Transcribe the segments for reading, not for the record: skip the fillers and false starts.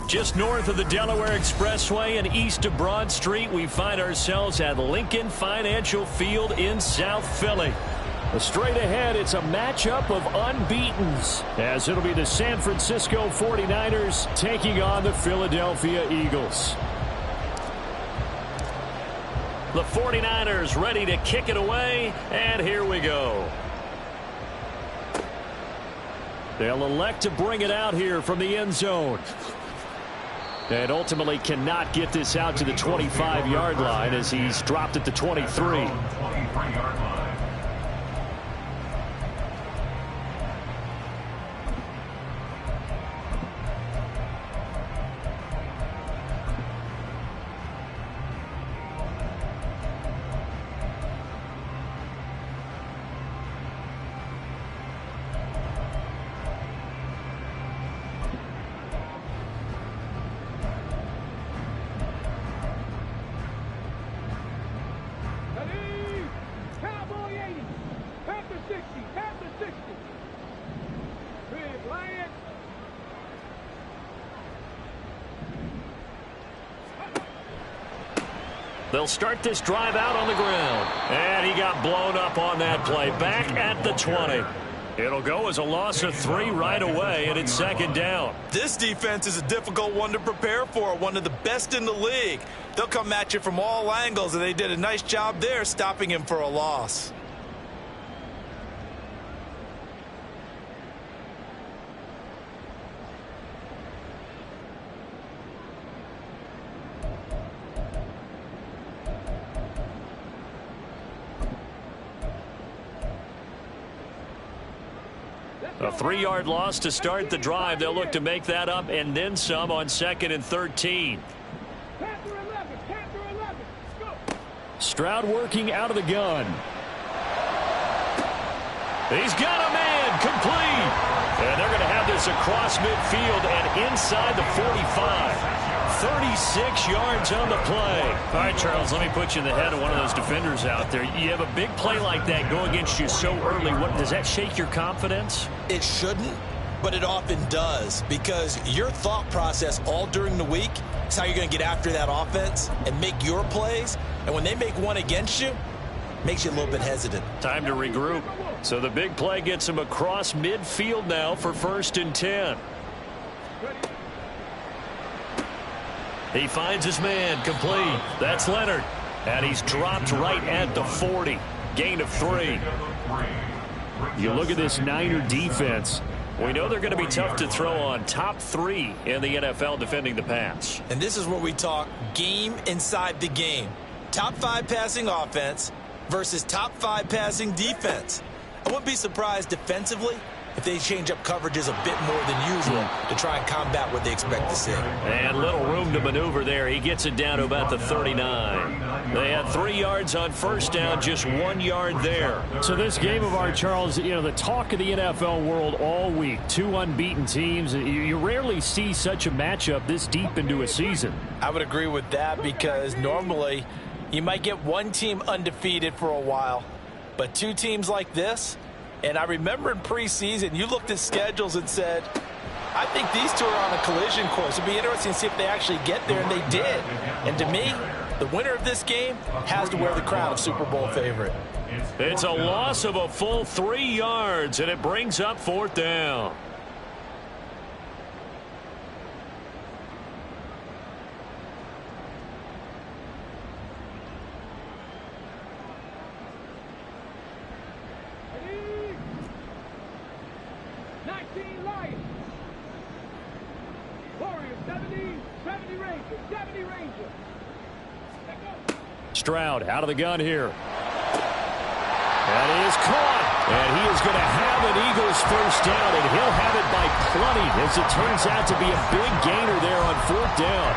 Just north of the Delaware Expressway and east of Broad Street, we find ourselves at Lincoln Financial Field in South Philly. Straight ahead, it's a matchup of unbeatens, as it'll be the San Francisco 49ers taking on the Philadelphia Eagles. The 49ers ready to kick it away, and here we go. They'll elect to bring it out here from the end zone. And ultimately cannot get this out to the 25-yard line as he's dropped at the 23. They'll start this drive out on the ground. And he got blown up on that play. Back at the 20. It'll go as a loss of 3 right away, and it's second down. This defense is a difficult one to prepare for, one of the best in the league. They'll come at you from all angles, and they did a nice job there stopping him for a loss. A 3-yard loss to start the drive. They'll look to make that up and then some on 2nd and 13. Stroud working out of the gun. He's got a man complete. And they're going to have this across midfield and inside the 45. 36 yards on the play. All right, Charles, let me put you in the head of one of those defenders out there. You have a big play like that go against you so early. What does that shake your confidence? It shouldn't, but it often does, because your thought process all during the week is how you're going to get after that offense and make your plays. And when they make one against you, it makes you a little bit hesitant. Time to regroup. So the big play gets him across midfield now for 1st and 10. He finds his man complete. That's Leonard. And he's dropped right at the 40. Gain of 3. You look at this Niner defense. We know they're going to be tough to throw on. Top 3 in the NFL defending the pass. And this is where we talk game inside the game. Top 5 passing offense versus top 5 passing defense. I wouldn't be surprised defensively if they change up coverages a bit more than usual to try and combat what they expect to see. And little room to maneuver there. He gets it down to about the 39. They had 3 yards on 1st down, just 1 yard there. So this game of ours, Charles, you know, the talk of the NFL world all week. 2 unbeaten teams. You rarely see such a matchup this deep into a season. I would agree with that, because normally you might get one team undefeated for a while, but 2 teams like this. And I remember in preseason, you looked at schedules and said, I think these 2 are on a collision course. It'd be interesting to see if they actually get there, and they did. And to me, the winner of this game has to wear the crown of Super Bowl favorite. It's a loss of a full 3 yards, and it brings up 4th down. Stroud out of the gun here. And he is caught. And he is going to have an Eagles 1st down, and he'll have it by plenty, as it turns out to be a big gainer there on 4th down.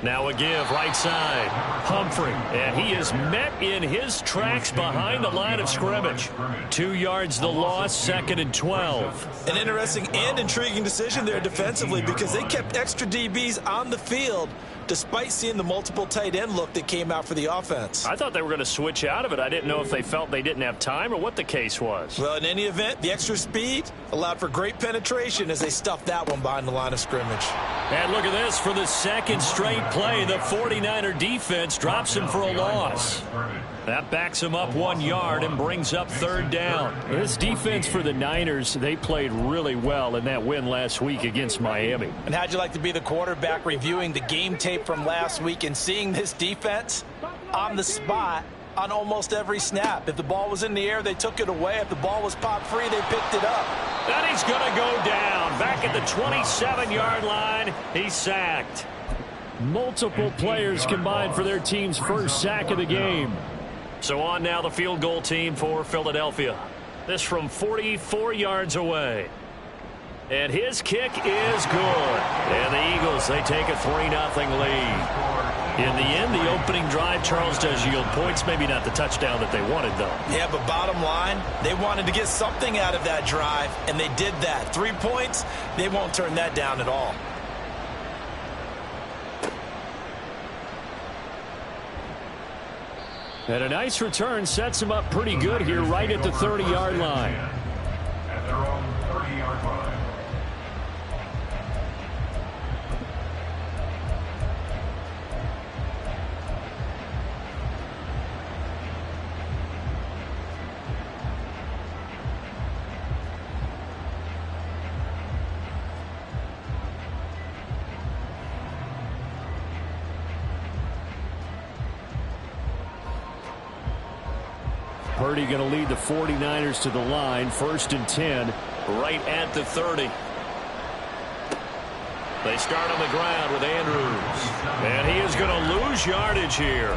Now a give right side. Humphrey, and he is met in his tracks behind the line of scrimmage. 2 yards the loss, 2nd and 12. An interesting and intriguing decision there defensively because they kept extra DBs on the field despite seeing the multiple tight end look that came out for the offense. I thought they were going to switch out of it. I didn't know if they felt they didn't have time or what the case was. Well, in any event, the extra speed allowed for great penetration as they stuffed that one behind the line of scrimmage. And look at this. For the second straight play, the 49er defense drops him for a loss. That backs him up 1 yard and brings up 3rd down. This defense for the Niners, they played really well in that win last week against Miami. And how'd you like to be the quarterback reviewing the game tape from last week and seeing this defense on the spot on almost every snap? If the ball was in the air, they took it away. If the ball was popped free, they picked it up. And he's going to go down. Back at the 27-yard line, he's sacked. Multiple players combined for their team's first sack of the game. So on now the field goal team for Philadelphia. This from 44 yards away. And his kick is good. And the Eagles, they take a 3-0 lead. In the end, the opening drive, Charles, does yield points. Maybe not the touchdown that they wanted, though. Yeah, but bottom line, they wanted to get something out of that drive, and they did that. 3 points, they won't turn that down at all. And a nice return sets him up pretty good here right at the 30-yard line. At their own 30-yard line. Purdy going to lead the 49ers to the line. 1st and 10, right at the 30. They start on the ground with Andrews. And he is going to lose yardage here.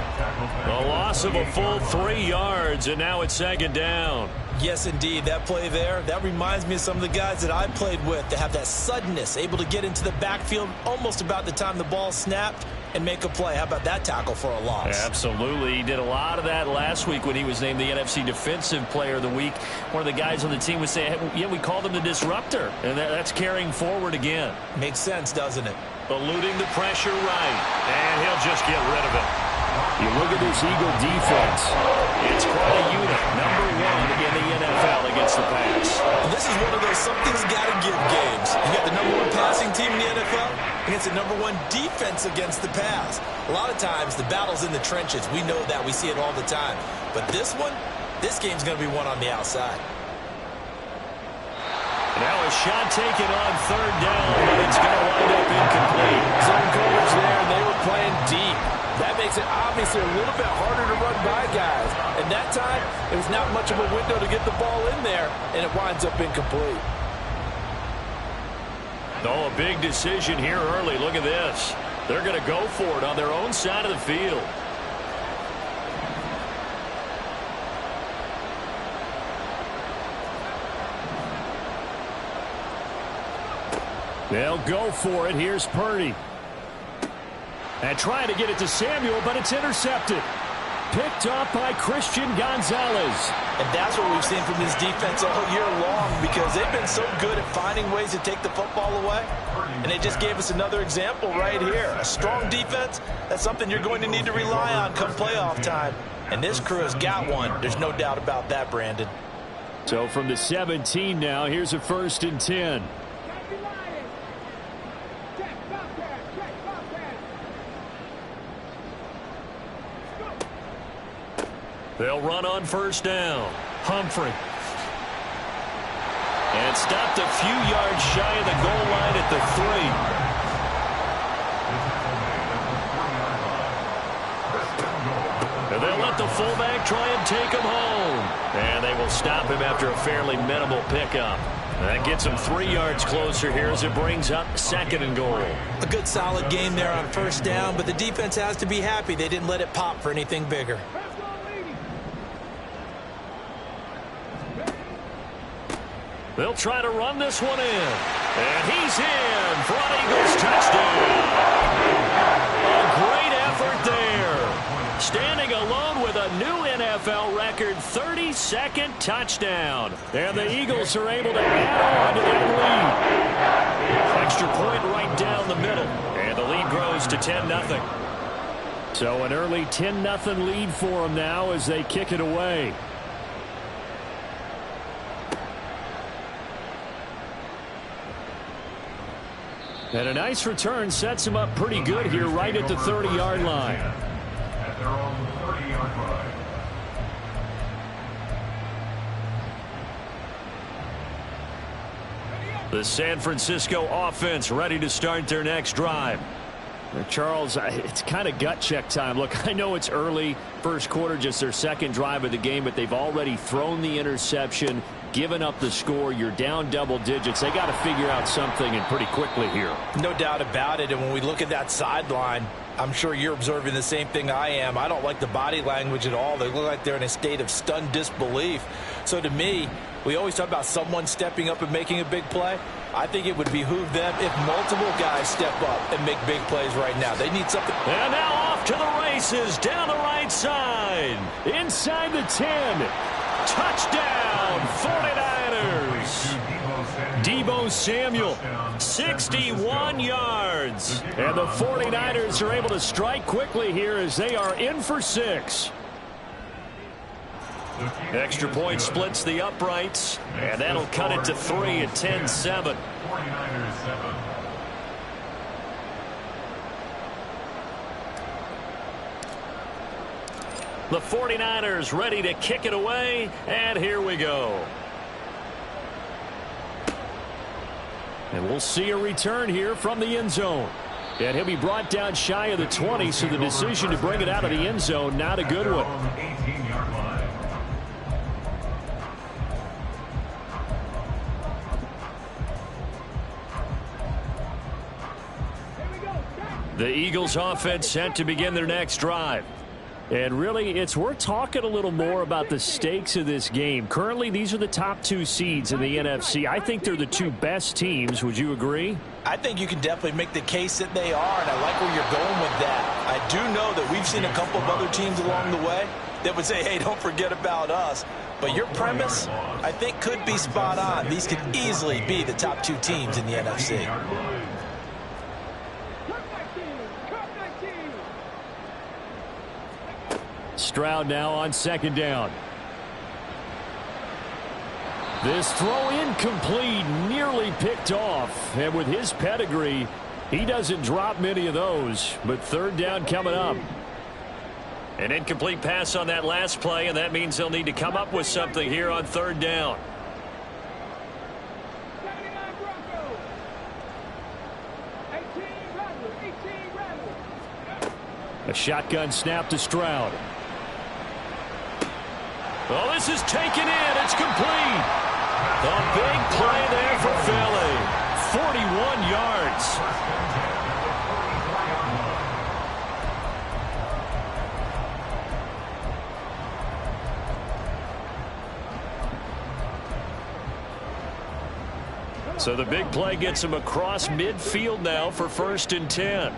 A loss of a full 3 yards, and now it's 2nd down. Yes, indeed. That play there, that reminds me of some of the guys that I played with that have that suddenness, able to get into the backfield almost about the time the ball snapped and make a play. How about that tackle for a loss? Absolutely. He did a lot of that last week when he was named the NFC Defensive Player of the Week. One of the guys on the team would say, hey, yeah, we called him the disruptor. And that's carrying forward again. Makes sense, doesn't it? Eluding the pressure right. And he'll just get rid of it. You look at this Eagle defense. It's quite a unit. Number 1 in the NFL against the pass. And this is one of those something's got to give games. You got the number 1 passing team in the NFL against the number 1 defense against the pass. A lot of times the battle's in the trenches. We know that. We see it all the time. But this one, this game's going to be won on the outside. Now a shot taken on 3rd down, and it's going to wind up incomplete. Zone coverage there, and they were playing deep. That makes it obviously a little bit harder to run by guys. And that time, it was not much of a window to get the ball in there, and it winds up incomplete. Oh, a big decision here early. Look at this. They're going to go for it on their own side of the field. They'll go for it. Here's Purdy. And trying to get it to Samuel, but it's intercepted. Picked up by Christian Gonzalez. And that's what we've seen from this defense all year long because they've been so good at finding ways to take the football away. And they just gave us another example right here. A strong defense, that's something you're going to need to rely on come playoff time. And this crew has got one. There's no doubt about that, Brandon. So from the 17 now, here's a 1st and 10. They'll run on 1st down. Humphrey. And stopped a few yards shy of the goal line at the 3. And they'll let the fullback try and take him home. And they will stop him after a fairly minimal pickup. That gets him 3 yards closer here as it brings up 2nd and goal. A good solid game there on 1st down, but the defense has to be happy they didn't let it pop for anything bigger. They'll try to run this one in. And he's in for an Eagles touchdown. A a new NFL record 32nd touchdown. And the Eagles are able to add on to that lead. Extra point right down the middle. And the lead grows to 10-0. So an early 10-0 lead for them now as they kick it away. And a nice return sets him up pretty good here right at the 30-yard line. At their own 30-yard line. The San Francisco offense ready to start their next drive. Charles, it's kind of gut check time. Look, I know it's early, first quarter, just their second drive of the game, but they've already thrown the interception, given up the score. You're down double digits. They got to figure out something, and pretty quickly here. No doubt about it. And when we look at that sideline, I'm sure you're observing the same thing I am. I don't like the body language at all. They look like they're in a state of stunned disbelief. So to me, we always talk about someone stepping up and making a big play. I think it would behoove them if multiple guys step up and make big plays right now. They need something. And now off to the races down the right side. Inside the 10. Touchdown, 49ers. Deebo Samuel, 61 yards. And the 49ers are able to strike quickly here as they are in for 6. Extra point splits the uprights, and that'll cut it to 3 at 10-7. 49ers 7. The 49ers ready to kick it away, and here we go. And we'll see a return here from the end zone. And he'll be brought down shy of the 20, so the decision to bring it out of the end zone, not a good one. 18-yard line. The Eagles offense set to begin their next drive. And really, it's worth talking a little more about the stakes of this game. Currently, these are the top 2 seeds in the NFC. I think they're the 2 best teams. Would you agree? I think you can definitely make the case that they are, and I like where you're going with that. I do know that we've seen a couple of other teams along the way that would say, hey, don't forget about us. But your premise, I think, could be spot on. These could easily be the top 2 teams in the NFC. Stroud now on second down. This throw incomplete, nearly picked off. And with his pedigree, he doesn't drop many of those. But third down coming up. An incomplete pass on that last play, and that means they'll need to come up with something here on third down. A shotgun snap to Stroud. Oh, this is taken in. It's complete. A big play there for Philly. 41 yards. So the big play gets him across midfield now for 1st and 10.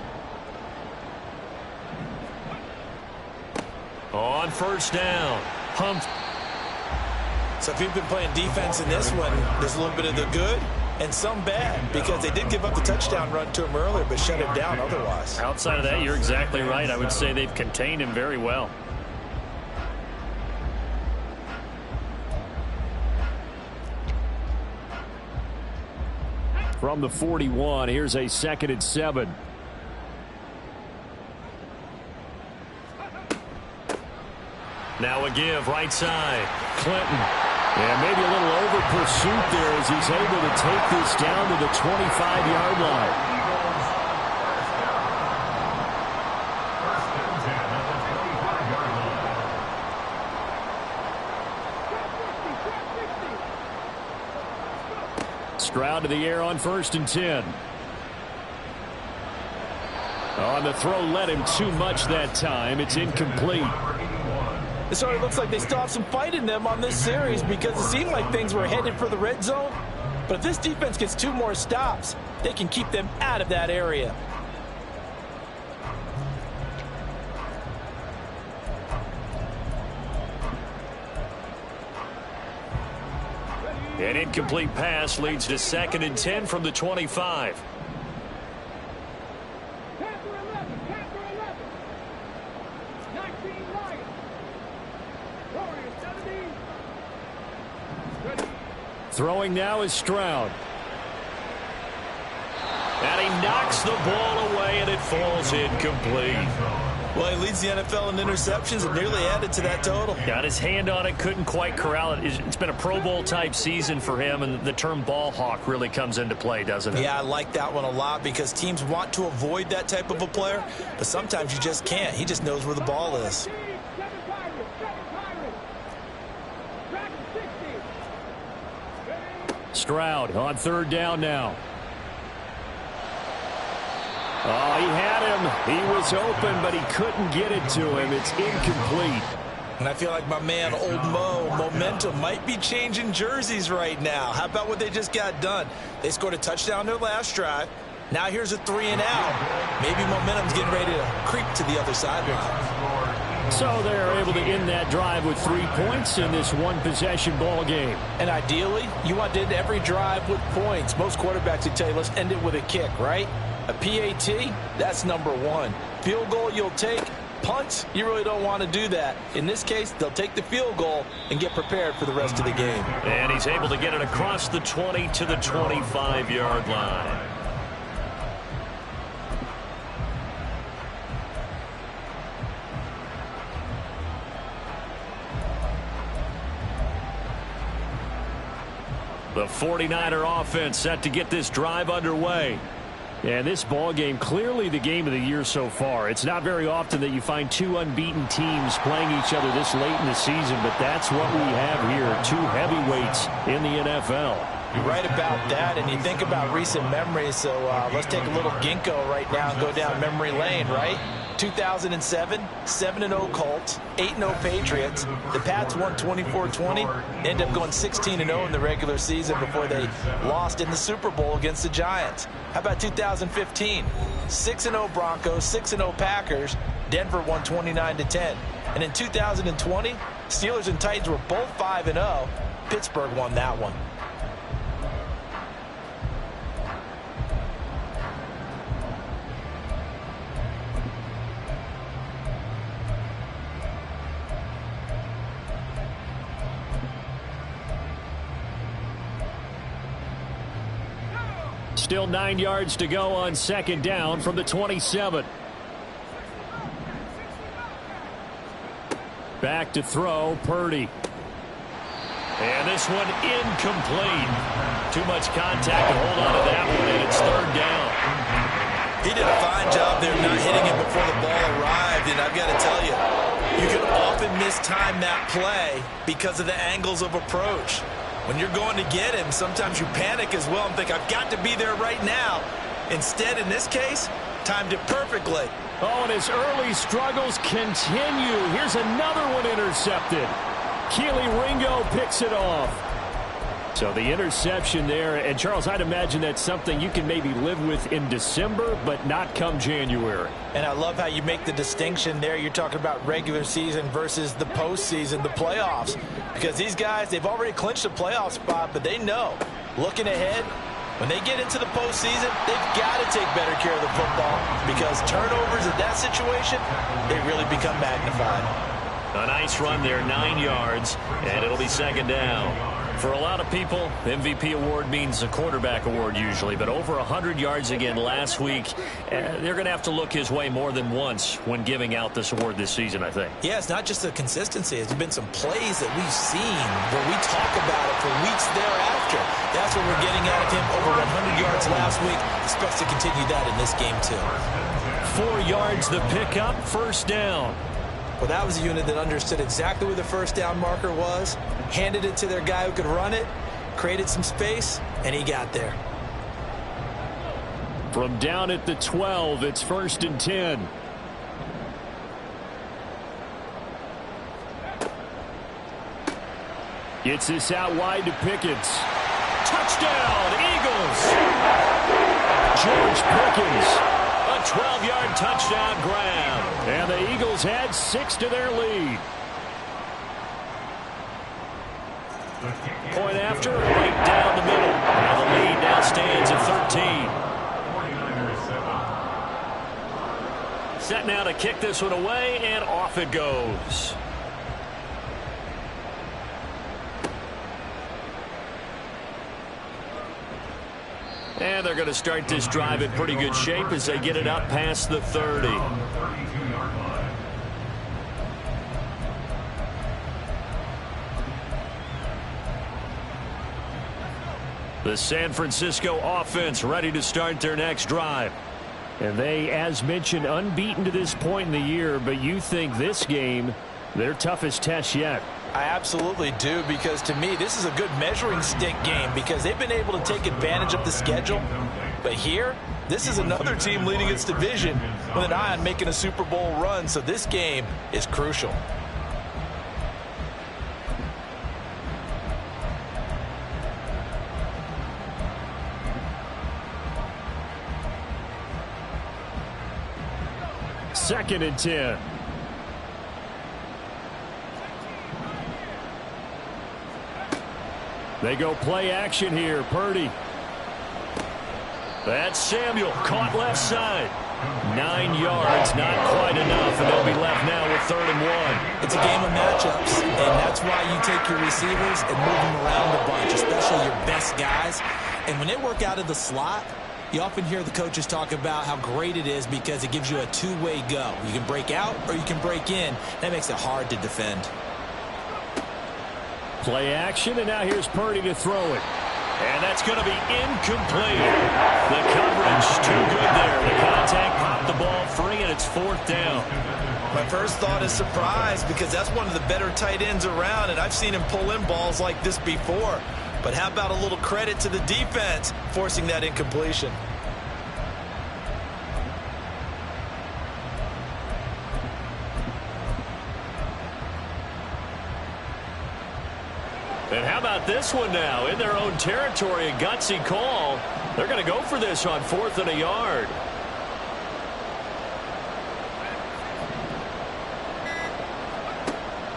On first down, Humphrey. So if you've been playing defense in this one, there's a little bit of the good and some bad, because they did give up the touchdown run to him earlier but shut him down otherwise. Outside of that, you're exactly right. I would say they've contained him very well. From the 41, here's a 2nd and 7. Now a give, right side. Clinton. And maybe a little over pursuit there as he's able to take this down to the 25-yard line. Stroud to the air on 1st and 10. On the throw, led him too much that time. It's incomplete. It sort of looks like they still have some fight in them on this series, because it seemed like things were headed for the red zone. But if this defense gets 2 more stops, they can keep them out of that area. An incomplete pass leads to 2nd and 10 from the 25. Throwing now is Stroud. And he knocks the ball away, and it falls incomplete. Well, he leads the NFL in interceptions and nearly added to that total. Got his hand on it, couldn't quite corral it. It's been a Pro Bowl-type season for him, and the term ball hawk really comes into play, doesn't it? Yeah, I like that one a lot because teams want to avoid that type of a player, but sometimes you just can't. He just knows where the ball is. Stroud on 3rd down now. Oh, he had him. He was open, but he couldn't get it to him. It's incomplete. And I feel like my man, Old Mo, momentum might be changing jerseys right now. How about what they just got done? They scored a touchdown their last drive. Now here's a 3 and out. Maybe momentum's getting ready to creep to the other sideline. So they're able to end that drive with 3 points in this one-possession ball game. And ideally, you want to end every drive with points. Most quarterbacks would tell you, let's end it with a kick, right? A PAT, that's number 1. Field goal you'll take. Punts, you really don't want to do that. In this case, they'll take the field goal and get prepared for the rest of the game. And he's able to get it across the 20 to the 25-yard line. The 49er offense set to get this drive underway. And this ball game, clearly the game of the year so far. It's not very often that you find 2 unbeaten teams playing each other this late in the season, but that's what we have here. 2 heavyweights in the NFL. You're right about that, and you think about recent memories, so let's take a little ginkgo right now and go down memory lane, right? 2007, 7-0 Colts, 8-0 Patriots. The Pats won 24-20, ended up going 16-0 in the regular season before they lost in the Super Bowl against the Giants. How about 2015? 6-0 Broncos, 6-0 Packers. Denver won 29-10. And in 2020, Steelers and Titans were both 5-0. Pittsburgh won that one. Still 9 yards to go on 2nd down from the 27. Back to throw, Purdy. And this one incomplete. Too much contact to hold on to that one, and it's 3rd down. He did a fine job there not hitting it before the ball arrived, and I've got to tell you, you can often mistime that play because of the angles of approach. When you're going to get him, sometimes you panic as well and think, I've got to be there right now. Instead, in this case, timed it perfectly. Oh, and his early struggles continue. Here's another one intercepted. Keely Ringo picks it off. So the interception there, and Charles, I'd imagine that's something you can maybe live with in December, but not come January. And I love how you make the distinction there. You're talking about regular season versus the postseason, the playoffs. Because these guys, they've already clinched a playoff spot, but they know, looking ahead, when they get into the postseason, they've got to take better care of the football because turnovers in that situation, they really become magnified. A nice run there, 9 yards, and it'll be 2nd down. For a lot of people, MVP award means a quarterback award usually, but over 100 yards again last week. They're going to have to look his way more than once when giving out this award this season, I think. Yeah, it's not just the consistency. There's been some plays that we've seen where we talk about it for weeks thereafter. That's what we're getting out of him, over 100 yards last week. Expects to continue that in this game, too. 4 yards the pickup, 1st down. Well, that was a unit that understood exactly where the 1st down marker was, handed it to their guy who could run it, created some space, and he got there. From down at the 12, it's 1st and 10. Gets this out wide to Pickens. Touchdown, Eagles! George Pickens. A 12-yard touchdown grab. And the Eagles had 6 to their lead. Point after, right down the middle. And the lead now stands at 13. 49ers 7. Set now to kick this one away, and off it goes. And they're going to start this drive in pretty good shape as they get it up past the 30. On the 32-yard line. The San Francisco offense ready to start their next drive. And they, as mentioned, unbeaten to this point in the year, but you think this game, their toughest test yet. I absolutely do, because to me, this is a good measuring stick game because they've been able to take advantage of the schedule. But here, this is another team leading its division with an eye on making a Super Bowl run, so this game is crucial. Second and 10. They go play action here. Purdy. That's Samuel. Caught left side. 9 yards. Not quite enough. And they'll be left now with 3rd and 1. It's a game of matchups. And that's why you take your receivers and move them around a bunch, especially your best guys. And when they work out of the slot, you often hear the coaches talk about how great it is because it gives you a two-way go. You can break out or you can break in. That makes it hard to defend. Play action, and now here's Purdy to throw it. And that's going to be incomplete. The coverage too good there. The contact popped the ball free, and it's 4th down. My first thought is surprise because that's one of the better tight ends around, and I've seen him pull in balls like this before. But how about a little credit to the defense forcing that incompletion? And how about this one now? In their own territory, a gutsy call. They're going to go for this on 4th and a yard.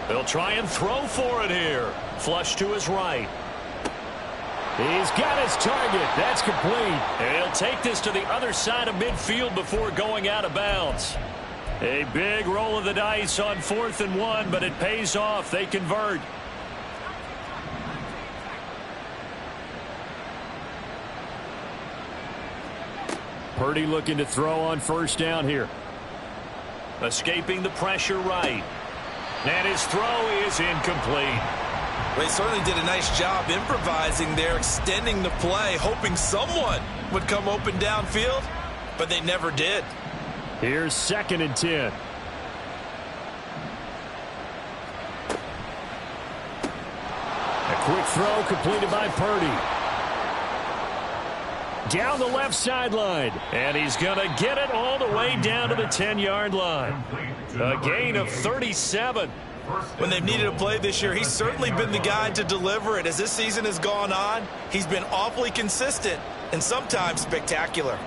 They'll try and throw for it here. Flush to his right. He's got his target. That's complete. And he'll take this to the other side of midfield before going out of bounds. A big roll of the dice on 4th and 1, but it pays off. They convert. Purdy looking to throw on 1st down here. Escaping the pressure right. And his throw is incomplete. Well, he certainly did a nice job improvising there, extending the play, hoping someone would come open downfield, but they never did. Here's 2nd and 10. A quick throw completed by Purdy. Down the left sideline. And he's going to get it all the way down to the 10-yard line. A gain of 37. When they've needed a play this year, he's certainly been the guy to deliver it. As this season has gone on, he's been awfully consistent and sometimes spectacular.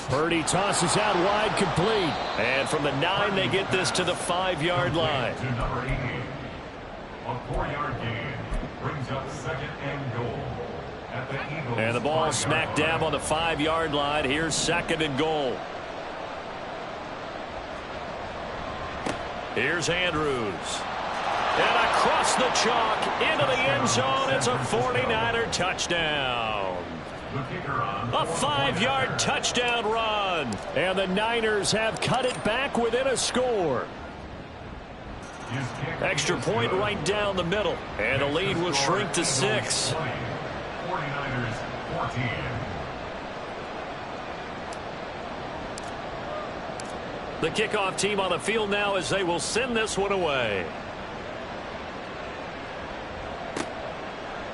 Purdy tosses out wide, complete. And from the 9, they get this to the 5-yard line. To number 88. A 4-yard gain brings up 2nd and goal at the Eagles. And the ball 5-yard smack line. dab on the 5-yard line. Here's 2nd and goal. Here's Andrews. And across the chalk into the end zone. It's a 49er touchdown. The kicker on A 5-yard touchdown run. And the Niners have cut it back within a score. his kick Extra is point good. right down the middle. And the lead will shrink to 6. 49ers 14. The kickoff team on the field now as they will send this one away.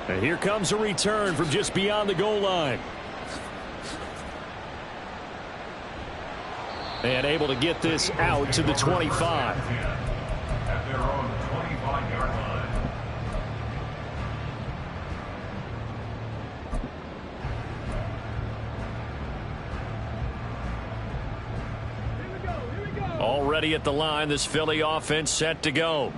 And here comes a return from just beyond the goal line. And able to get this out to the 25. At their own 25-yard line. Already at the line, this Philly offense set to go.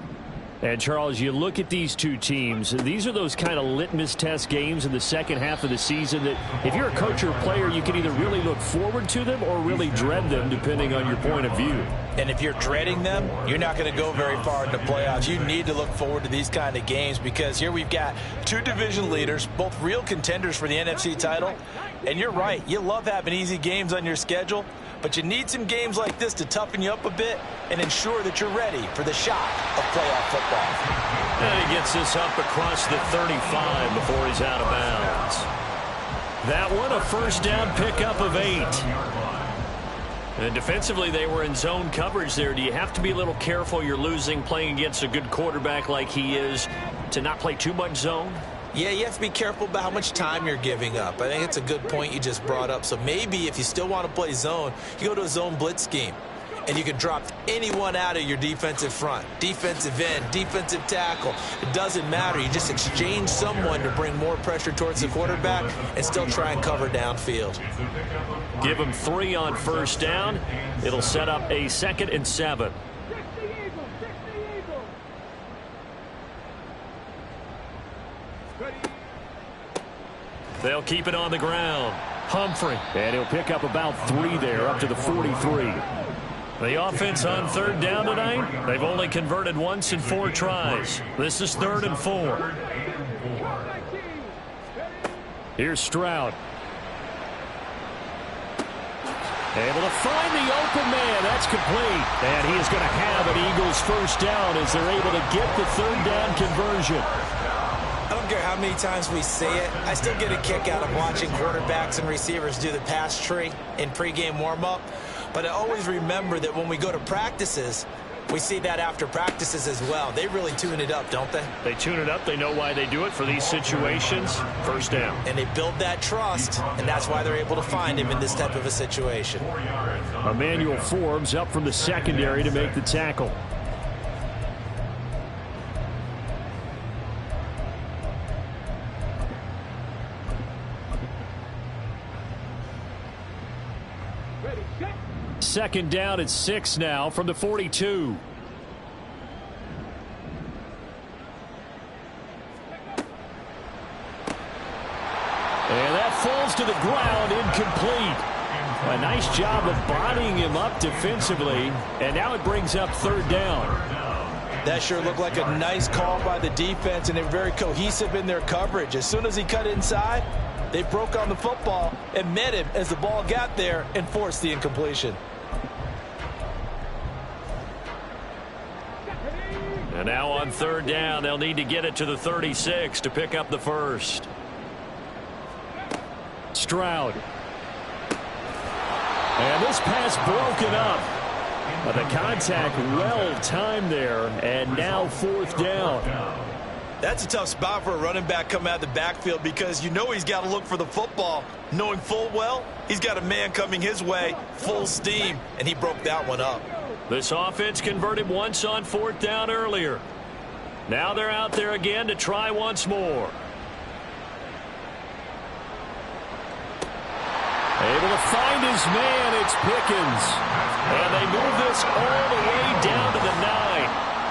And, Charles, you look at these two teams, these are those kind of litmus test games in the second half of the season that if you're a coach or a player, you can either really look forward to them or really dread them, depending on your point of view. And if you're dreading them, you're not going to go very far in the playoffs. You need to look forward to these kind of games because here we've got two division leaders, both real contenders for the NFC title. And you're right, you love having easy games on your schedule, but you need some games like this to toughen you up a bit and ensure that you're ready for the shock of playoff football. And he gets this up across the 35 before he's out of bounds. That one, a first down pickup of 8. And defensively, they were in zone coverage there. Do you have to be a little careful you're losing playing against a good quarterback like he is to not play too much zone? Yeah, you have to be careful about how much time you're giving up. I think it's a good point you just brought up. So maybe if you still want to play zone, you go to a zone blitz scheme. And you can drop anyone out of your defensive front. Defensive end, defensive tackle. It doesn't matter. You just exchange someone to bring more pressure towards the quarterback and still try and cover downfield. Give him 3 on first down. It'll set up a 2nd and 7. They'll keep it on the ground. Humphrey. And he'll pick up about 3 there, up to the 43. The offense on third down tonight, they've only converted once in 4 tries. This is 3rd and 4. Here's Stroud. Able to find the open man. That's complete. And he is going to have an Eagles first down as they're able to get the 3rd down conversion. I don't care how many times we say it, I still get a kick out of watching quarterbacks and receivers do the pass tree in pregame warm-up. But I always remember that when we go to practices, we see that after practices as well. They really tune it up, don't they? They tune it up. They know why they do it for these situations. First down. And they build that trust, and that's why they're able to find him in this type of a situation. Emmanuel Forbes up from the secondary to make the tackle. Second down at 6 now from the 42. And that falls to the ground, incomplete. A nice job of bodying him up defensively, and now it brings up 3rd down. That sure looked like a nice call by the defense, and they're very cohesive in their coverage. As soon as he cut inside, they broke on the football and met him as the ball got there and forced the incompletion. And now on 3rd down, they'll need to get it to the 36 to pick up the first. Stroud. And this pass broken up. But the contact well timed there, and now 4th down. That's a tough spot for a running back coming out of the backfield because you know he's got to look for the football, knowing full well he's got a man coming his way, full steam, and he broke that one up. This offense converted once on 4th down earlier. Now they're out there again to try once more. Able to find his man, it's Pickens. And they move this all the way down to the 9.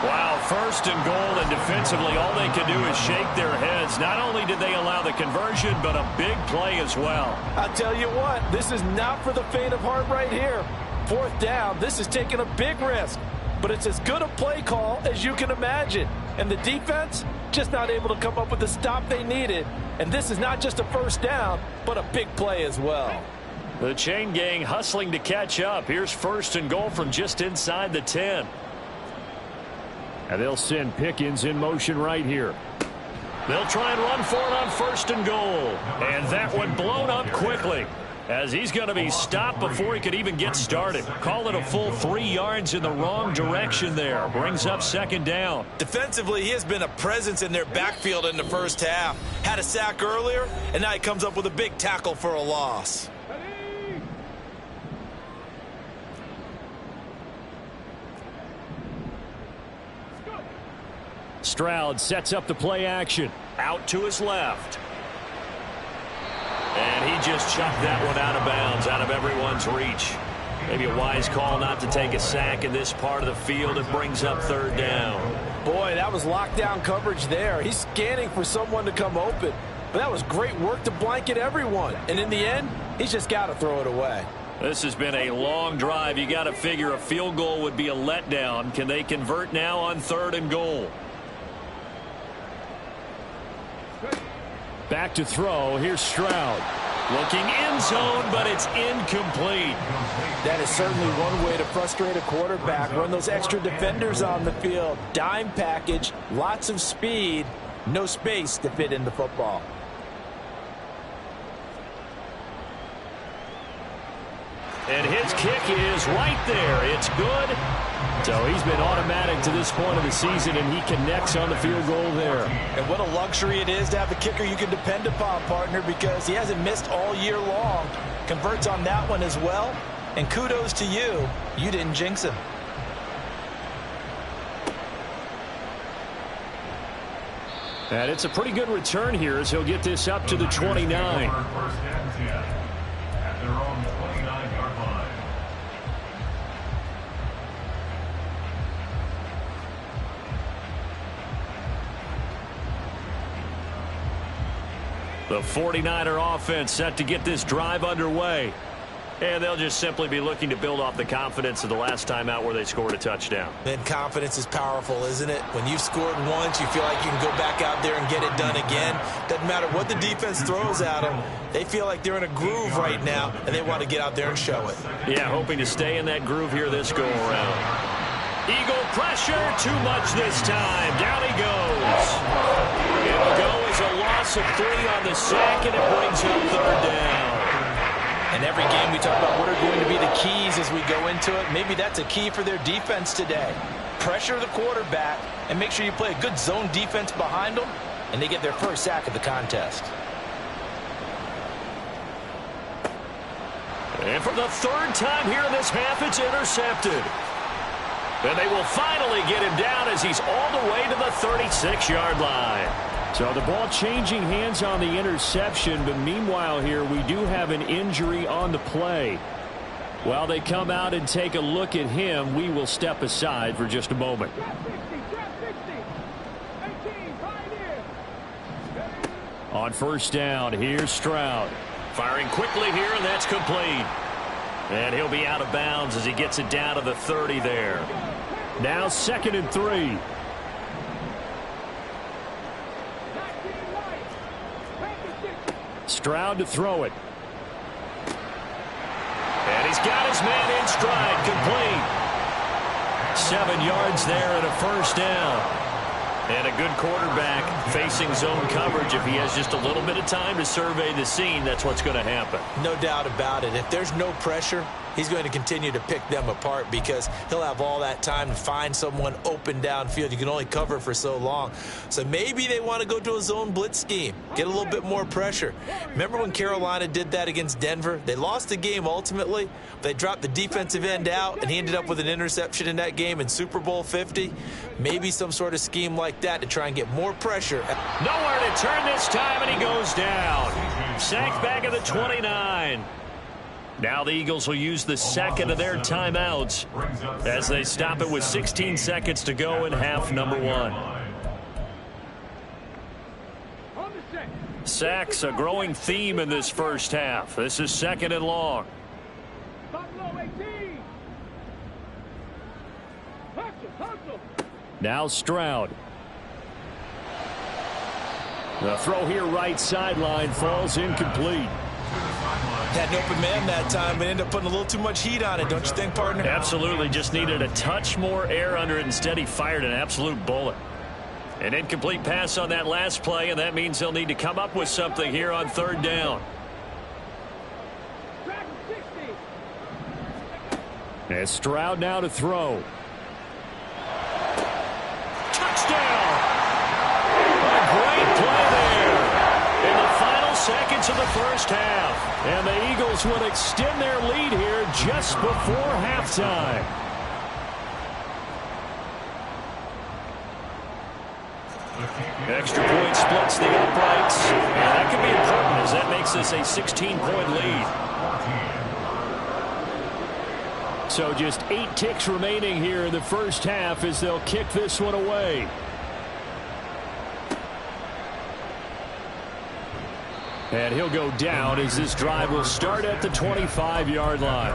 Wow, 1st and goal, and defensively all they can do is shake their heads. Not only did they allow the conversion, but a big play as well. I'll tell you what, this is not for the faint of heart right here. 4th down, this is taking a big risk. But it's as good a play call as you can imagine. And the defense just not able to come up with the stop they needed. And this is not just a first down, but a big play as well. The chain gang hustling to catch up. Here's 1st and goal from just inside the 10. And they'll send Pickens in motion right here. They'll try and run for it on 1st and goal. And that one blown up quickly, as he's going to be stopped before he could even get started. Call it a full 3 yards in the wrong direction there. Brings up 2nd down. Defensively, he has been a presence in their backfield in the first half. Had a sack earlier, and now he comes up with a big tackle for a loss. Stroud sets up the play action. Out to his left. And he just chucked that one out of bounds, out of everyone's reach. Maybe a wise call not to take a sack in this part of the field. It brings up 3rd down. Boy, that was lockdown coverage there. He's scanning for someone to come open. But that was great work to blanket everyone. And in the end, he's just got to throw it away. This has been a long drive. You got to figure a field goal would be a letdown. Can they convert now on 3rd and goal? Back to throw. Here's Stroud. Looking end zone, but it's incomplete. That is certainly one way to frustrate a quarterback. Run those extra defenders on the field. Dime package, lots of speed, no space to fit in the football. And his kick is right there. It's good. So he's been automatic to this point of the season, and he connects on the field goal there. And what a luxury it is to have a kicker you can depend upon, partner, because he hasn't missed all year long. Converts on that one as well. And kudos to you. You didn't jinx him. And it's a pretty good return here as he'll get this up to the 29. First and 10 at their own 29-yard line. The 49er offense set to get this drive underway. And they'll just simply be looking to build off the confidence of the last time out where they scored a touchdown. And confidence is powerful, isn't it? When you've scored once, you feel like you can go back out there and get it done again. Doesn't matter what the defense throws at them. They feel like they're in a groove right now, and they want to get out there and show it. Yeah, hoping to stay in that groove here this go-around. Eagle pressure, too much this time. Down he goes. It'll go as a loss of 3 on the sack, and it brings up 3rd down. And every game we talk about what are going to be the keys as we go into it. Maybe that's a key for their defense today. Pressure the quarterback and make sure you play a good zone defense behind them, and they get their first sack of the contest. And for the 3rd time here in this half, it's intercepted. And they will finally get him down as he's all the way to the 36-yard line. So the ball changing hands on the interception, but meanwhile here we do have an injury on the play. While they come out and take a look at him, we will step aside for just a moment. On 1st down, here's Stroud. Firing quickly here, and that's complete. And he'll be out of bounds as he gets it down to the 30 there. Now 2nd and 3. Stroud to throw it. And he's got his man in stride, complete. 7 yards there and a 1st down. And a good quarterback facing zone coverage. If he has just a little bit of time to survey the scene, that's what's going to happen. No doubt about it. If there's no pressure, he's going to continue to pick them apart because he'll have all that time to find someone open downfield. You can only cover for so long. So maybe they want to go to a zone blitz scheme, get a little bit more pressure. Remember when Carolina did that against Denver? They lost the game ultimately. They dropped the defensive end out, and he ended up with an interception in that game in Super Bowl 50. Maybe some sort of scheme like that to try and get more pressure. Nowhere to turn this time, and he goes down. Sacked back at the 29. Now the Eagles will use the second of their timeouts as they stop it with 16 seconds to go in half number 1. Sacks a growing theme in this first half. This is 2nd and long. Now Stroud. The throw here right sideline falls incomplete. Had an open man that time but ended up putting a little too much heat on it, don't you think, partner? Absolutely. Just needed a touch more air under it. Instead, he fired an absolute bullet. An incomplete pass on that last play, and that means they'll need to come up with something here on 3rd down. And Stroud now to throw. Touchdown! A great play there in the final seconds of the first half. And the Eagles will extend their lead here just before halftime. Extra point splits the uprights, and that could be important as that makes this a 16-point lead. So just 8 ticks remaining here in the first half as they'll kick this one away. And he'll go down as this drive will start at the 25-yard line.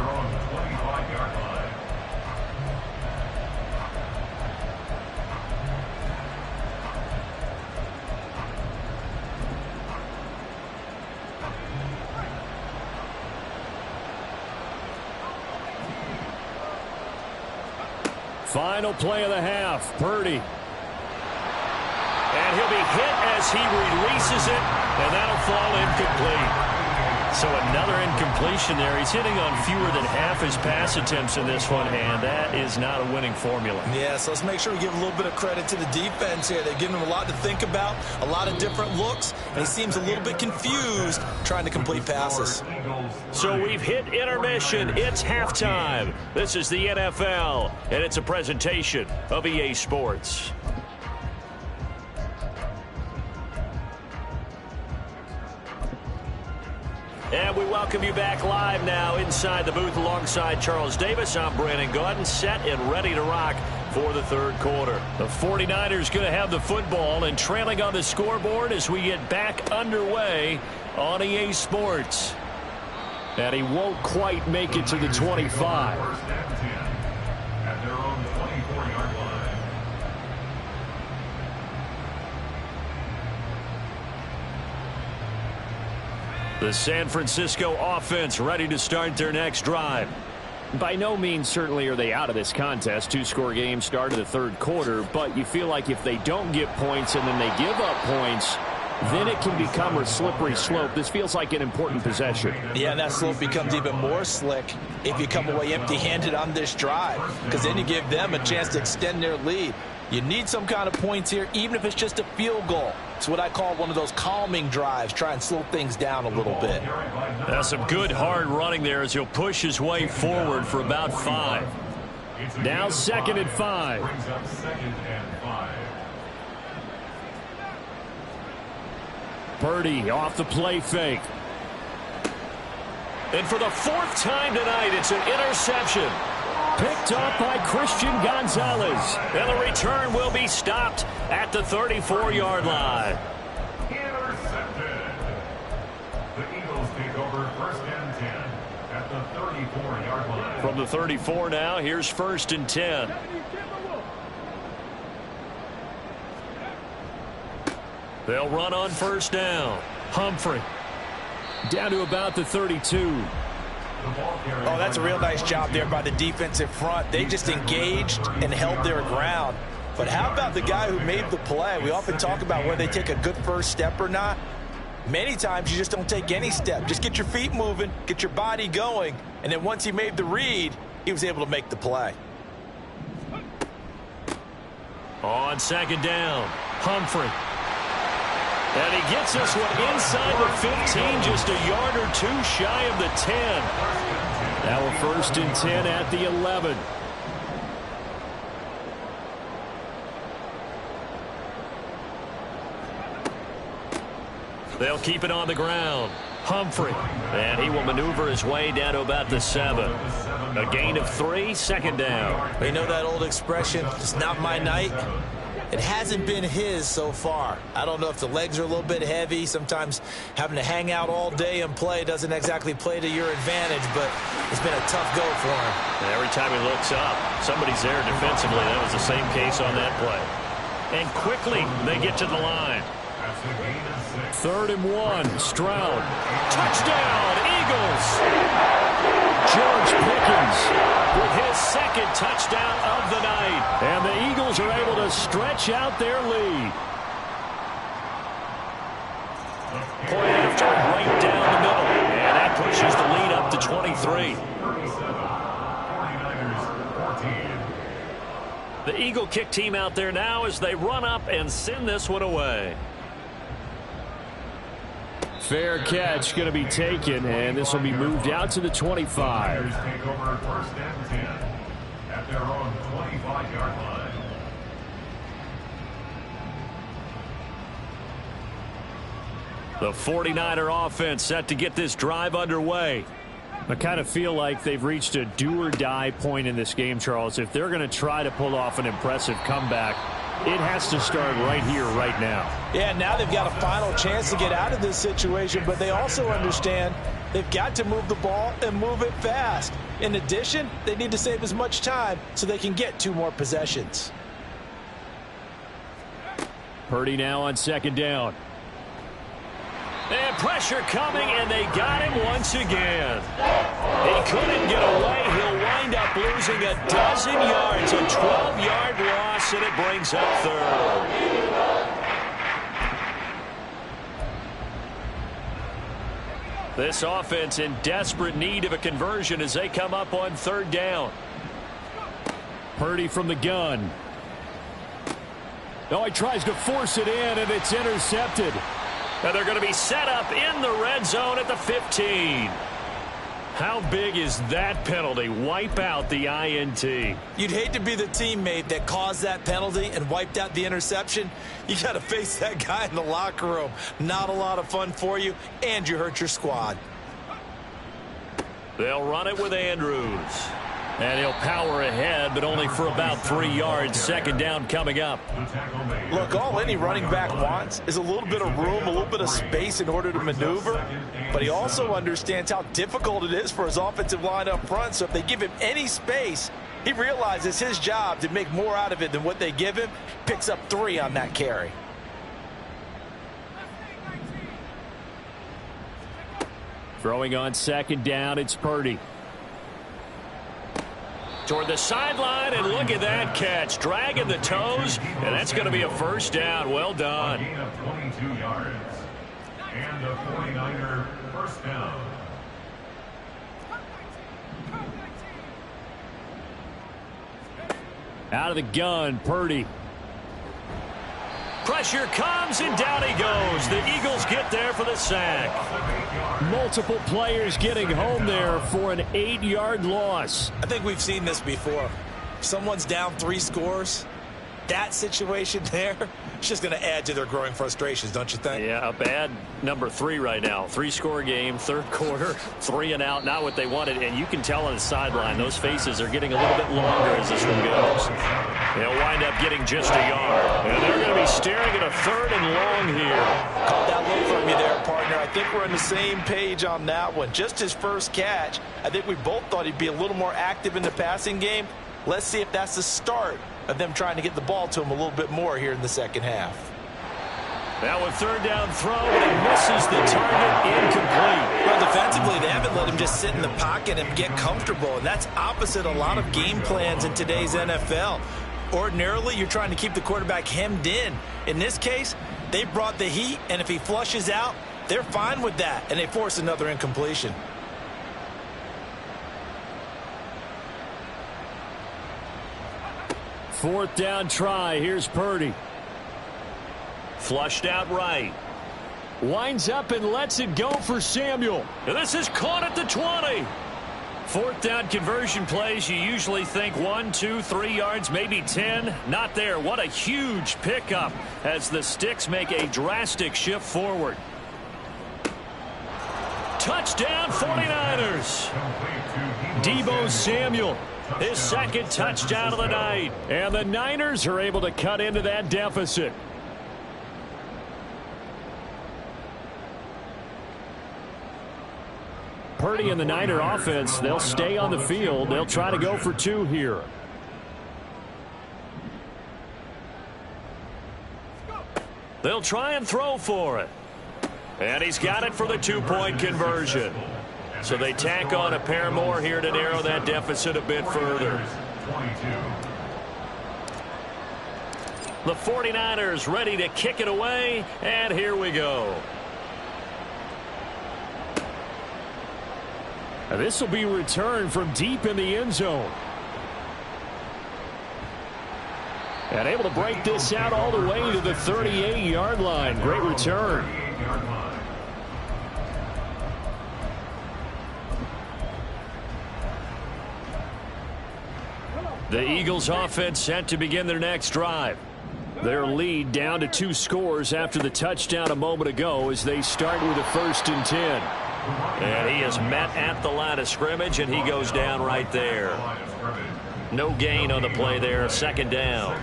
Final play of the half, Purdy. And he'll be hit as he releases it, and that'll fall incomplete. So another incompletion there. He's hitting on fewer than half his pass attempts in this one, and that is not a winning formula. Yeah, so let's make sure we give a little bit of credit to the defense here. They're giving him a lot to think about, a lot of different looks, and he seems a little bit confused trying to complete passes. So we've hit intermission. It's halftime. This is the NFL, and it's a presentation of EA Sports. And we welcome you back live now inside the booth alongside Charles Davis. I'm Brandon Gaudin, set and ready to rock for the third quarter. The 49ers going to have the football and trailing on the scoreboard as we get back underway on EA Sports. And he won't quite make it to the 25. First and 10 at their own 24-yard line. The San Francisco offense ready to start their next drive. By no means certainly are they out of this contest. 2-score game start of the third quarter, but you feel like if they don't get points and then they give up points, then it can become a slippery slope. This feels like an important possession. Yeah, and that slope becomes even more slick if you come away empty-handed on this drive, because then you give them a chance to extend their lead. You need some kind of points here, even if it's just a field goal. It's what I call one of those calming drives. Try and slow things down a little bit. That's some good hard running there as he'll push his way forward for about 5. Now 2nd and 5. Brings up 2nd and 5. Purdy off the play fake. And for the 4th time tonight, it's an interception. Picked up by Christian Gonzalez. And the return will be stopped at the 34-yard line. Intercepted. The Eagles take over 1st and 10 at the 34-yard line. From the 34 now, here's 1st and 10. They'll run on 1st down. Humphrey down to about the 32. Oh, that's a real nice job there by the defensive front. They just engaged and held their ground. But how about the guy who made the play? We often talk about whether they take a good first step or not. Many times you just don't take any step. Just get your feet moving, get your body going, and then once he made the read, he was able to make the play. On 2nd down, Humphrey. And he gets this one inside the 15, just a yard or 2 shy of the 10. Now a 1st and 10 at the 11. They'll keep it on the ground. Humphrey. And he will maneuver his way down to about the 7. A gain of 3, 2nd down. You know that old expression, it's not my night? It hasn't been his so far. I don't know if the legs are a little bit heavy. Sometimes having to hang out all day and play doesn't exactly play to your advantage, but it's been a tough go for him. And every time he looks up, somebody's there defensively. That was the same case on that play. And quickly, they get to the line. 3rd and 1, Stroud. Touchdown, Eagles! George Pickens with his 2nd touchdown of the night. And the Eagles are able to stretch out their lead. Point after right down the middle. And that pushes the lead up to 23. 37, 49ers 14. The Eagle kick team out there now as they run up and send this one away. Fair catch going to be taken, and this will be moved out to the 25. Take over 1st and 10 at their own 25-yard line. The 49er offense set to get this drive underway. I kind of feel like they've reached a do-or-die point in this game, Charles. If they're going to try to pull off an impressive comeback, it has to start right here, right now. Yeah, now they've got a final chance to get out of this situation, but they also understand they've got to move the ball and move it fast. In addition, they need to save as much time so they can get 2 more possessions. Purdy now on second down. And pressure coming, and they got him once again. He couldn't get away. He'll wind up losing a dozen yards, a 12-yard loss, and it brings up third. This offense in desperate need of a conversion as they come up on third down. Purdy from the gun. Oh, he tries to force it in, and it's intercepted. And they're going to be set up in the red zone at the 15. How big is that penalty? Wipe out the INT. You'd hate to be the teammate that caused that penalty and wiped out the interception. You got to face that guy in the locker room. Not a lot of fun for you, and you hurt your squad. They'll run it with Andrews. And he'll power ahead, but only for about 3 yards. Second down coming up. Look, all any running back wants is a little bit of room, a little bit of space in order to maneuver. But he also understands how difficult it is for his offensive line up front. So if they give him any space, he realizes his job to make more out of it than what they give him. Picks up 3 on that carry. Throwing on second down, it's Purdy. Toward the sideline, and look at that catch. Dragging the toes, and that's going to be a first down. Well done. A gain of 22 yards. And a 49er first down. Out of the gun, Purdy. Pressure comes, and down he goes. The Eagles get there for the sack. Multiple players getting home there for an 8-yard loss. I think we've seen this before. Someone's down 3 scores. That situation there, it's just going to add to their growing frustrations, don't you think? Yeah, a bad number 3 right now. 3-score game, third quarter, 3 and out, not what they wanted. And you can tell on the sideline, those faces are getting a little bit longer as this one goes. They'll wind up getting just a yard. And they're going to be staring at a 3rd and long here. Caught that look from you there, partner. I think we're on the same page on that one. Just his first catch, I think we both thought he'd be a little more active in the passing game. Let's see if that's the start of them trying to get the ball to him a little bit more here in the second half. That one 3rd down throw, and he misses the target, incomplete. Well, defensively, they haven't let him just sit in the pocket and get comfortable, and that's opposite a lot of game plans in today's NFL. Ordinarily, you're trying to keep the quarterback hemmed in. In this case, they brought the heat, and if he flushes out, they're fine with that, and they force another incompletion. Fourth down try. Here's Purdy. Flushed out right. Winds up and lets it go for Samuel. And this is caught at the 20. 4th down conversion plays, you usually think 1, 2, 3 yards, maybe 10. Not there. What a huge pickup as the Sticks make a drastic shift forward. Touchdown 49ers. Deebo Samuel. His 2nd touchdown of the night. And the Niners are able to cut into that deficit. Purdy and the Niner offense, they'll stay on the field. They'll try to go for 2 here. They'll try and throw for it. And he's got it for the 2-point conversion. So they tack on a pair more here to narrow that deficit a bit further. The 49ers ready to kick it away, and here we go. And this will be returned from deep in the end zone. And able to break this out all the way to the 38-yard line. Great return. The Eagles offense set to begin their next drive. Their lead down to 2 scores after the touchdown a moment ago as they start with a 1st and 10. And he is met at the line of scrimmage, and he goes down right there. No gain on the play there, second down.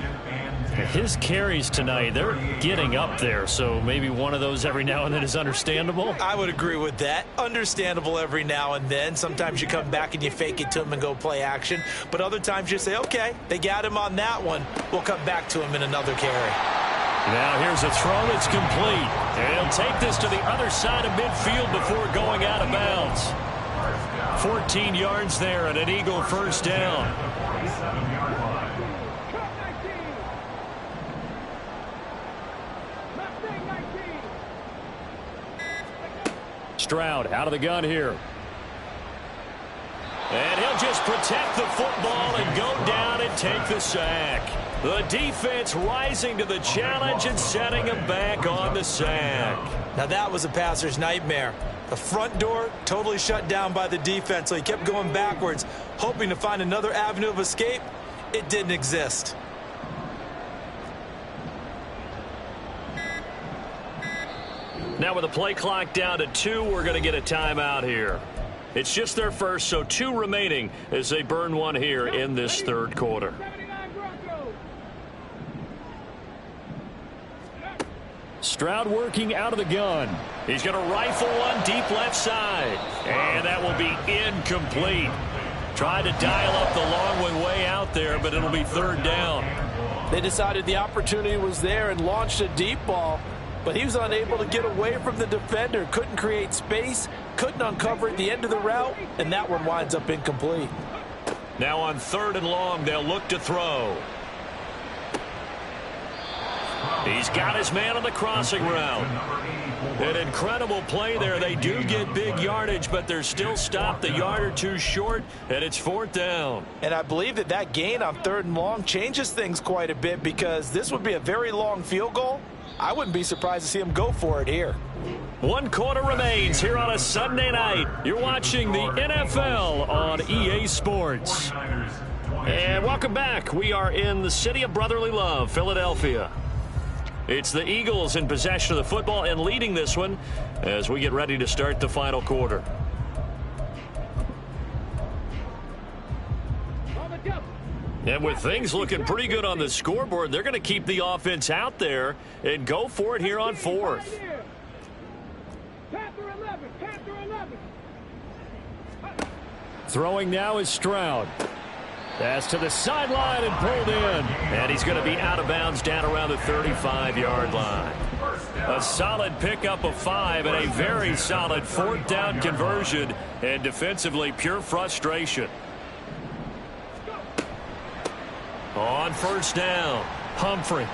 His carries tonight, they're getting up there, so maybe one of those every now and then is understandable. I would agree with that. Understandable every now and then. Sometimes you come back and you fake it to him and go play action. But other times you say, okay, they got him on that one. We'll come back to him in another carry. Now here's a throw that's complete. And he'll take this to the other side of midfield before going out of bounds. 14 yards there and an Eagle first down. Stroud out of the gun here. And he'll just protect the football and go down and take the sack. The defense rising to the challenge and setting him back on the sack. Now that was a passer's nightmare. The front door totally shut down by the defense, so he kept going backwards, hoping to find another avenue of escape. It didn't exist. Now with the play clock down to 2, we're going to get a timeout here. It's just their first, so 2 remaining as they burn one here in this third quarter. Stroud working out of the gun. He's going to rifle one deep left side. And that will be incomplete. Tried to dial up the long way out there, but it'll be third down. They decided the opportunity was there and launched a deep ball, but he was unable to get away from the defender. Couldn't create space, couldn't uncover at the end of the route, and that one winds up incomplete. Now on third and long, they'll look to throw. He's got his man on the crossing route. An incredible play there. They do get big yardage, but they're still stopped a yard or two short, and it's fourth down. And I believe that gain on third and long changes things quite a bit, because this would be a very long field goal. I wouldn't be surprised to see him go for it here. 1 quarter remains here on a Sunday night. You're watching the NFL on EA Sports. And welcome back. We are in the city of brotherly love, Philadelphia. It's the Eagles in possession of the football and leading this one as we get ready to start the final quarter. And with things looking pretty good on the scoreboard, they're going to keep the offense out there and go for it here on fourth. Throwing now is Stroud. Pass to the sideline and pulled in. And he's going to be out of bounds down around the 35-yard line. A solid pickup of 5 and a very solid fourth down conversion. And defensively, pure frustration. On first down, Humphrey.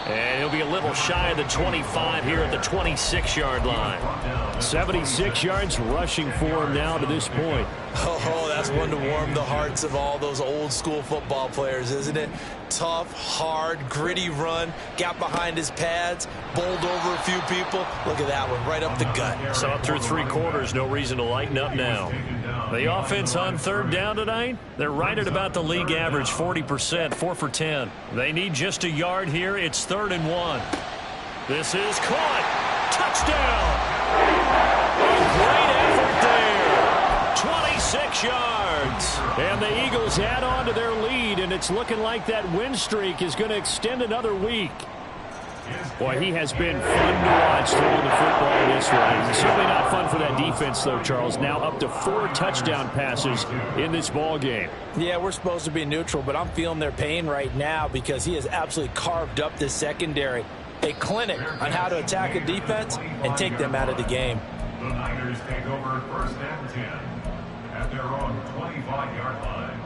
And he'll be a little shy of the 25 here at the 26-yard line. 76 yards rushing for him now to this point. Oh, that's one to warm the hearts of all those old-school football players, isn't it? Tough, hard, gritty run, got behind his pads, bowled over a few people. Look at that one, right up the gut. So up through 3 quarters, no reason to lighten up now. The offense on third down tonight, they're right at about the league average, 40%, 4 for 10. They need just a yard here. It's 3rd and 1. This is caught. Touchdown. A great effort there. 26 yards. And the Eagles add on to their lead, and it's looking like that win streak is going to extend another week. Boy, he has been fun to watch throwing the football this way. Certainly not fun for that defense, though, Charles. Now up to 4 touchdown passes in this ball game. Yeah, we're supposed to be neutral, but I'm feeling their pain right now because he has absolutely carved up this secondary. A clinic on how to attack a defense and take them out of the game. The Niners take over 1st and 10 at their own 25-yard line.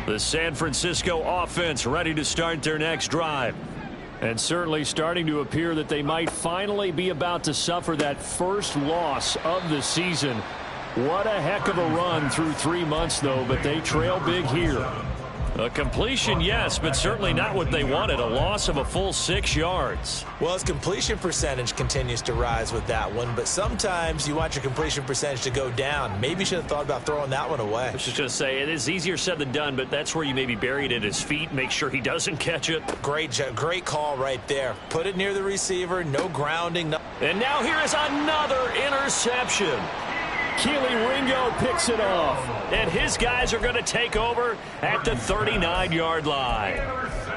The San Francisco offense ready to start their next drive. And certainly starting to appear that they might finally be about to suffer that first loss of the season. What a heck of a run through 3 months, though, but they trail big here. A completion, yes, but certainly not what they wanted. A loss of a full 6 yards. Well, his completion percentage continues to rise with that one, but sometimes you want your completion percentage to go down. Maybe you should have thought about throwing that one away. I was just going to say, it is easier said than done, but that's where you maybe bury it at his feet, make sure he doesn't catch it. Great call right there. Put it near the receiver, no grounding. No. And now here is another interception. Keely Ringo picks it off, and his guys are going to take over at the 39-yard line.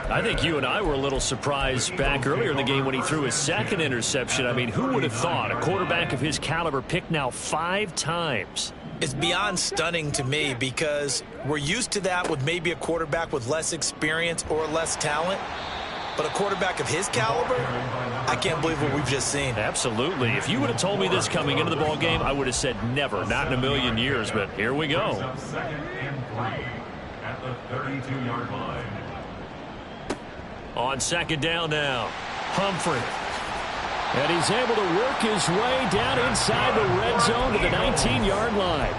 I think you and I were a little surprised back earlier in the game when he threw his second interception. I mean, who would have thought a quarterback of his caliber picked now 5 times? It's beyond stunning to me because we're used to that with maybe a quarterback with less experience or less talent. But a quarterback of his caliber, I can't believe what we've just seen. Absolutely. If you would have told me this coming into the ball game, I would have said never, not in a million years. But here we go. Second and 3 at the 32-yard line. On second down now, Humphrey. And he's able to work his way down inside the red zone to the 19-yard line.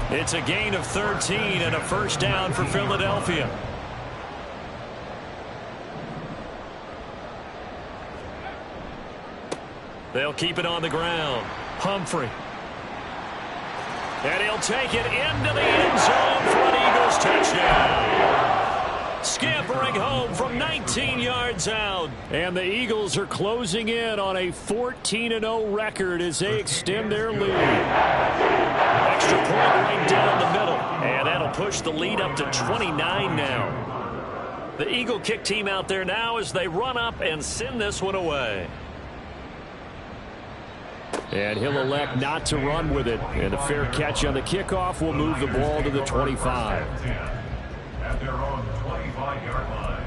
It's a gain of 13 and a first down for Philadelphia. They'll keep it on the ground. Humphrey. And he'll take it into the end zone for an Eagles touchdown. Scampering home from 19 yards out. And the Eagles are closing in on a 14-0 record as they extend their lead. Extra point right down the middle. And that'll push the lead up to 29 now. The Eagle kick team out there now as they run up and send this one away. And he'll elect not to run with it. And a fair catch on the kickoff will move the ball to the 25. At their own 25-yard line.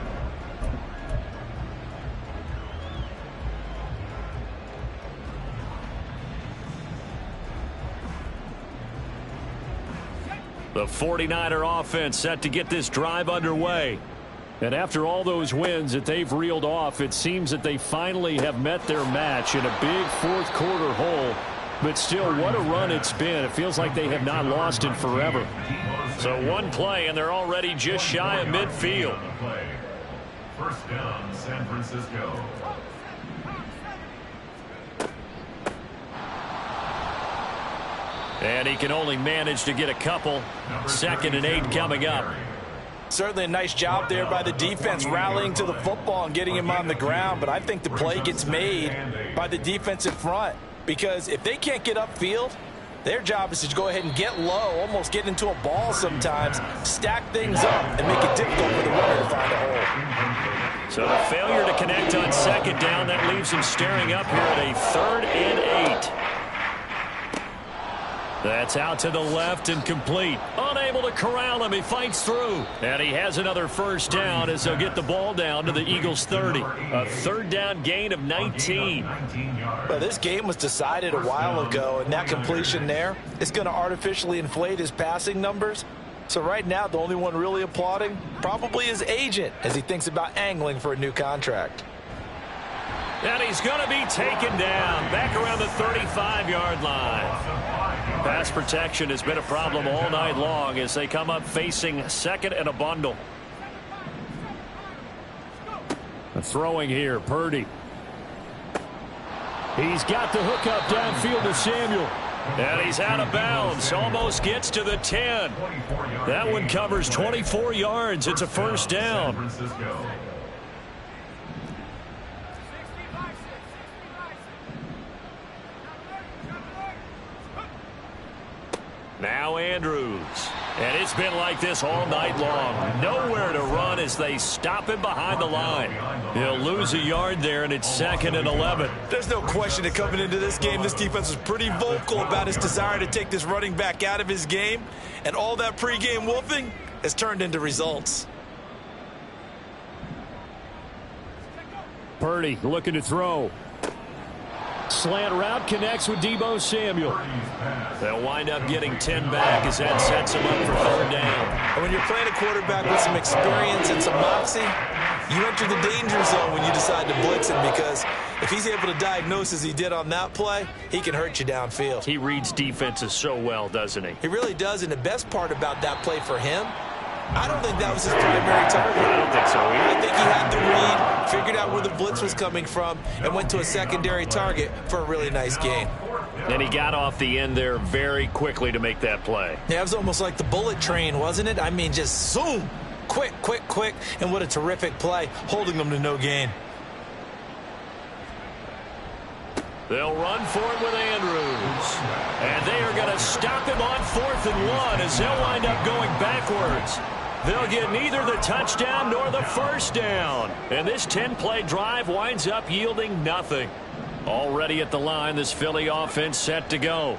The 49er offense set to get this drive underway. And after all those wins that they've reeled off, it seems that they finally have met their match in a big fourth quarter hole. But still, what a run it's been. It feels like they have not lost in forever. So one play, and they're already just shy of midfield. First down, San Francisco. And he can only manage to get a couple. 2nd and 8 coming up. Certainly a nice job there by the defense rallying to the football and getting him on the ground. But I think the play gets made by the defensive front. Because if they can't get upfield, their job is to go ahead and get low, almost get into a ball sometimes, stack things up, and make it difficult for the runner to find a hole. So the failure to connect on second down, that leaves him staring up here at a 3rd and 8. That's out to the left and complete. Unable to corral him. He fights through. And he has another first down as they'll get the ball down to the Eagles' 30. A 3rd down gain of 19. Well, this game was decided a while ago, and that completion there is going to artificially inflate his passing numbers. So right now, the only one really applauding probably his agent as he thinks about angling for a new contract. And he's going to be taken down back around the 35-yard line. Pass protection has been a problem all night long as they come up facing 2nd and a bundle. Throwing here, Purdy. He's got the hook up downfield to Samuel. And he's out of bounds. Almost gets to the 10. That one covers 24 yards. It's a first down. Now Andrews. And it's been like this all night long. Nowhere to run as they stop him behind the line. He'll lose a yard there, and it's 2nd and 11. There's no question that coming into this game, this defense was pretty vocal about his desire to take this running back out of his game. And all that pregame wolfing has turned into results. Purdy looking to throw. Slant route connects with Deebo Samuel. They'll wind up getting 10 back as that sets him up for 3rd down. And when you're playing a quarterback with some experience and some moxie, you enter the danger zone when you decide to blitz him, because if he's able to diagnose as he did on that play, he can hurt you downfield. He reads defenses so well, doesn't he? He really does, and the best part about that play for him I don't think that was his primary target. I don't think so either. I think he had the read, figured out where the blitz was coming from, and went to a secondary target for a really nice gain. And he got off the end there very quickly to make that play. Yeah, it was almost like the bullet train, wasn't it? I mean, just zoom, quick, quick, quick, and what a terrific play, holding them to no gain. They'll run for it with Andrews. And they are going to stop him on 4th and 1 as they'll wind up going backwards. They'll get neither the touchdown nor the first down. And this 10-play drive winds up yielding nothing. Already at the line, this Philly offense set to go.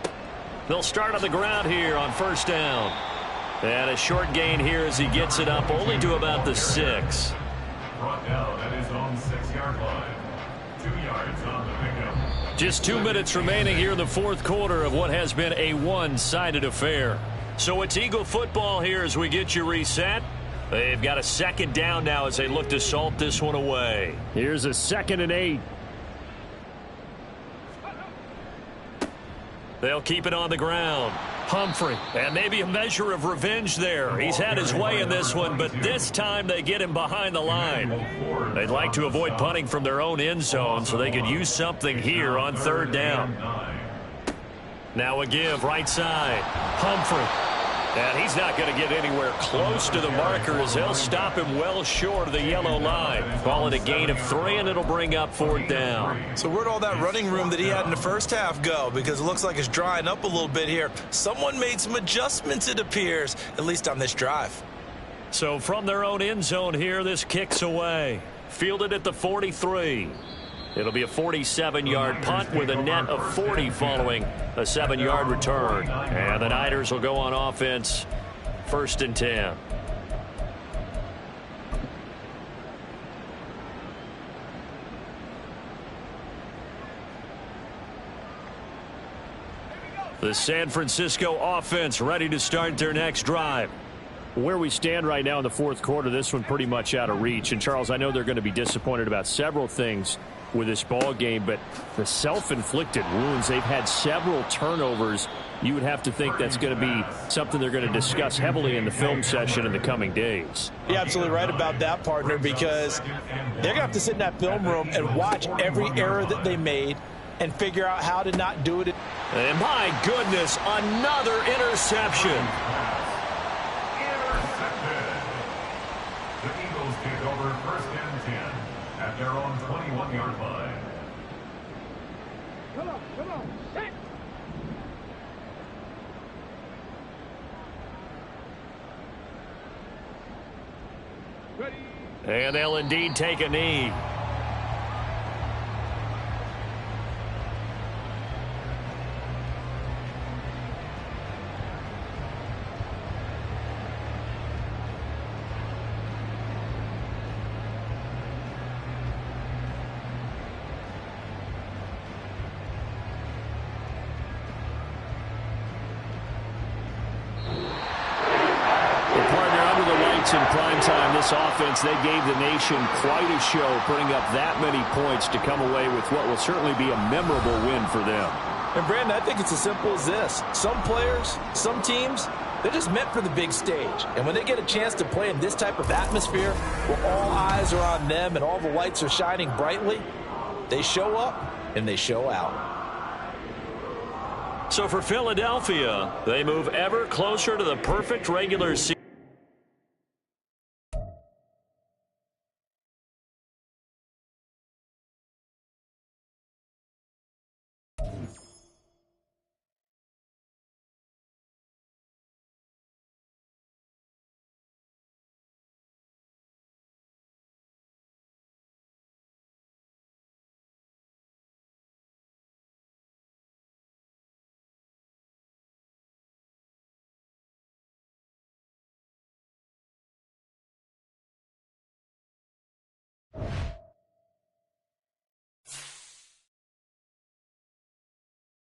They'll start on the ground here on 1st down. And a short gain here as he gets it up only to about the 6. Brought down at his own 6-yard line. 2 yards on the pickup. Just 2 minutes remaining here in the 4th quarter of what has been a one-sided affair. So it's Eagle football here as we get you reset. They've got a 2nd down now as they look to salt this one away. Here's a 2nd and 8. They'll keep it on the ground. Humphrey, and maybe a measure of revenge there. He's had his way in this one, but this time they get him behind the line. They'd like to avoid punting from their own end zone so they could use something here on 3rd down. Now a give right side. Humphrey. And he's not going to get anywhere close to the marker as they'll stop him well short of the yellow line. Call it a gain of 3, and it'll bring up 4th down. So where'd all that running room that he had in the first half go? Because it looks like it's drying up a little bit here. Someone made some adjustments, it appears, at least on this drive. So from their own end zone here, this kicks away. Fielded at the 43. It'll be a 47-yard punt with a net of 40 following a 7-yard return. And the Niners will go on offense 1st and 10. The San Francisco offense ready to start their next drive. Where we stand right now in the 4th quarter, this one pretty much out of reach. And, Charles, I know they're going to be disappointed about several things with this ball game, but the self-inflicted wounds, they've had several turnovers. You would have to think that's going to be something they're going to discuss heavily in the film session in the coming days. You're absolutely right about that, partner, because they're going to have to sit in that film room and watch every error that they made and figure out how to not do it. And my goodness, another interception. Intercepted. The Eagles take over 1st and 10 at their own 21-yard line. Come on. Hey. Ready. And they'll indeed take a knee. In prime time, this offense, they gave the nation quite a show, putting up that many points to come away with what will certainly be a memorable win for them. And, Brandon, I think it's as simple as this. Some players, some teams, they're just meant for the big stage. And when they get a chance to play in this type of atmosphere where all eyes are on them and all the lights are shining brightly, they show up and they show out. So for Philadelphia, they move ever closer to the perfect regular season.